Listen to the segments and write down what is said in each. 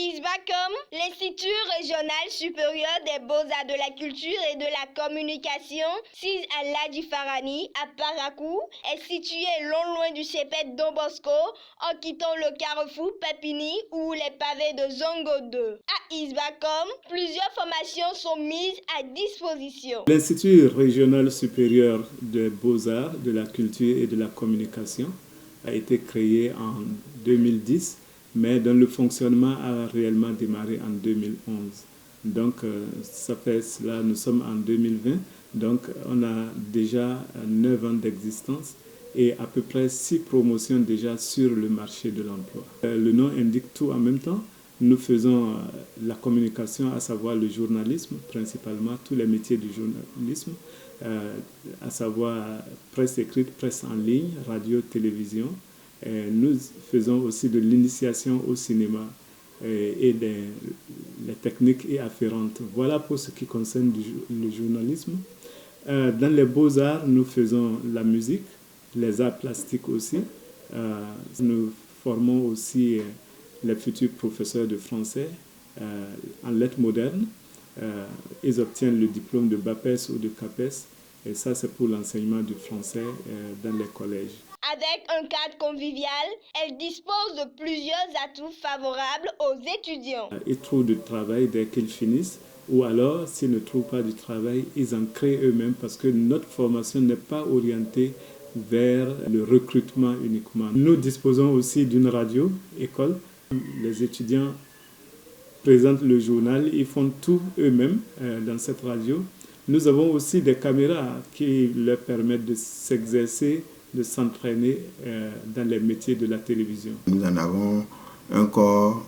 ISBACOM, l'Institut régional supérieur des beaux-arts de la culture et de la communication, SIS Aladji Farani, à Parakou, est situé loin du CEPET Don Bosco, en quittant le carrefour Pépini ou les pavés de Zongo 2. À ISBACOM, plusieurs formations sont mises à disposition. L'Institut régional supérieur des beaux-arts, de la culture et de la communication a été créé en 2010, mais dont le fonctionnement a réellement démarré en 2011. Donc, ça fait cela, nous sommes en 2020, donc on a déjà 9 ans d'existence et à peu près 6 promotions déjà sur le marché de l'emploi. Le nom indique tout en même temps. Nous faisons la communication, à savoir le journalisme, principalement tous les métiers du journalisme, à savoir presse écrite, presse en ligne, radio, télévision. Nous faisons aussi de l'initiation au cinéma et les techniques y afférentes. Voilà pour ce qui concerne le journalisme. Dans les beaux-arts, nous faisons la musique, les arts plastiques aussi. Nous formons aussi les futurs professeurs de français en lettres modernes. Ils obtiennent le diplôme de BAPES ou de CAPES. Et ça, c'est pour l'enseignement du français dans les collèges. Avec un cadre convivial, elle dispose de plusieurs atouts favorables aux étudiants. Ils trouvent du travail dès qu'ils finissent, ou alors, s'ils ne trouvent pas du travail, ils en créent eux-mêmes parce que notre formation n'est pas orientée vers le recrutement uniquement. Nous disposons aussi d'une radio, école. Les étudiants présentent le journal, ils font tout eux-mêmes dans cette radio. Nous avons aussi des caméras qui leur permettent de s'exercer, de s'entraîner dans les métiers de la télévision. Nous en avons un corps,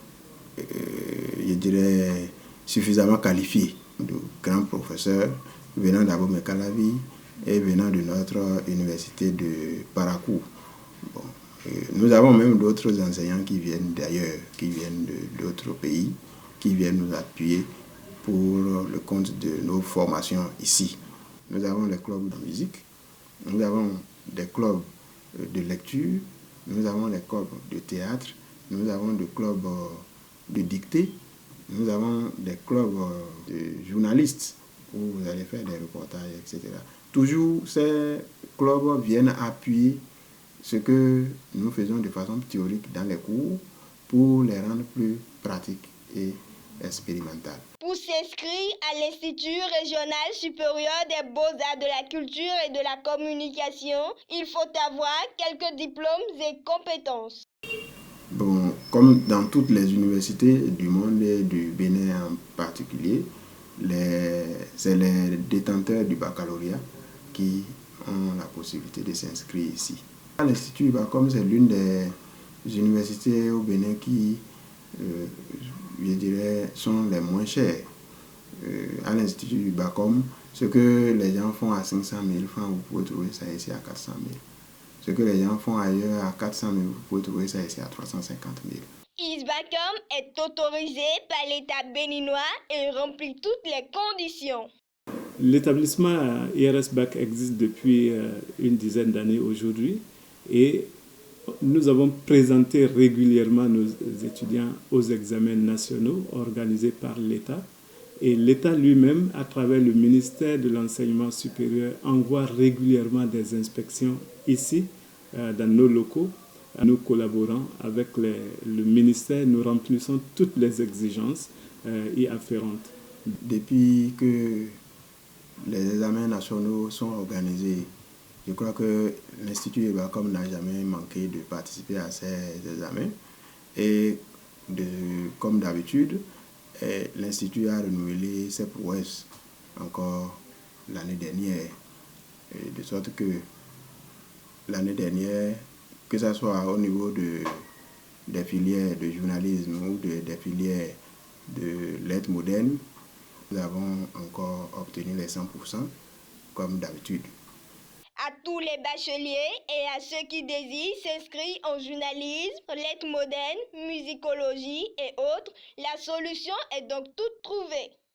je dirais, suffisamment qualifié de grands professeurs venant d'Abomey Calavi et venant de notre université de Parakou. Bon, nous avons même d'autres enseignants qui viennent d'ailleurs, qui viennent d'autres pays, qui viennent nous appuyer pour le compte de nos formations ici. Nous avons des clubs de musique, nous avons des clubs de lecture, nous avons des clubs de théâtre, nous avons des clubs de dictée, nous avons des clubs de journalistes où vous allez faire des reportages, etc. Toujours ces clubs viennent appuyer ce que nous faisons de façon théorique dans les cours pour les rendre plus pratiques et expérimentales. Pour s'inscrire à l'Institut régional supérieur des beaux-arts de la culture et de la communication, il faut avoir quelques diplômes et compétences. Bon, comme dans toutes les universités du monde et du Bénin en particulier, c'est les détenteurs du baccalauréat qui ont la possibilité de s'inscrire ici. L'Institut IBACOM, c'est l'une des universités au Bénin qui, je dirais, sont les moins chères. À l'Institut IBACOM, ce que les gens font à 500 000 francs, vous pouvez trouver ça ici à 400 000. Ce que les gens font ailleurs à 400 000, vous pouvez trouver ça ici à 350 000. ISBACOM est autorisé par l'État béninois et remplit toutes les conditions. L'établissement IRS-BAC existe depuis une dizaine d'années aujourd'hui et nous avons présenté régulièrement nos étudiants aux examens nationaux organisés par l'État. Et l'État lui-même, à travers le ministère de l'Enseignement supérieur, envoie régulièrement des inspections ici, dans nos locaux. Nous collaborons avec le ministère, nous remplissons toutes les exigences y afférentes. Depuis que les examens nationaux sont organisés, je crois que l'Institut IBACOM n'a jamais manqué de participer à ces examens. Et comme d'habitude, l'Institut a renouvelé ses prouesses encore l'année dernière. De sorte que l'année dernière, que ce soit au niveau des filières de journalisme ou des filières de lettres modernes, nous avons encore obtenu les 100% comme d'habitude. À tous les bacheliers et à ceux qui désirent s'inscrire en journalisme, lettres modernes, musicologie et autres, la solution est donc toute trouvée.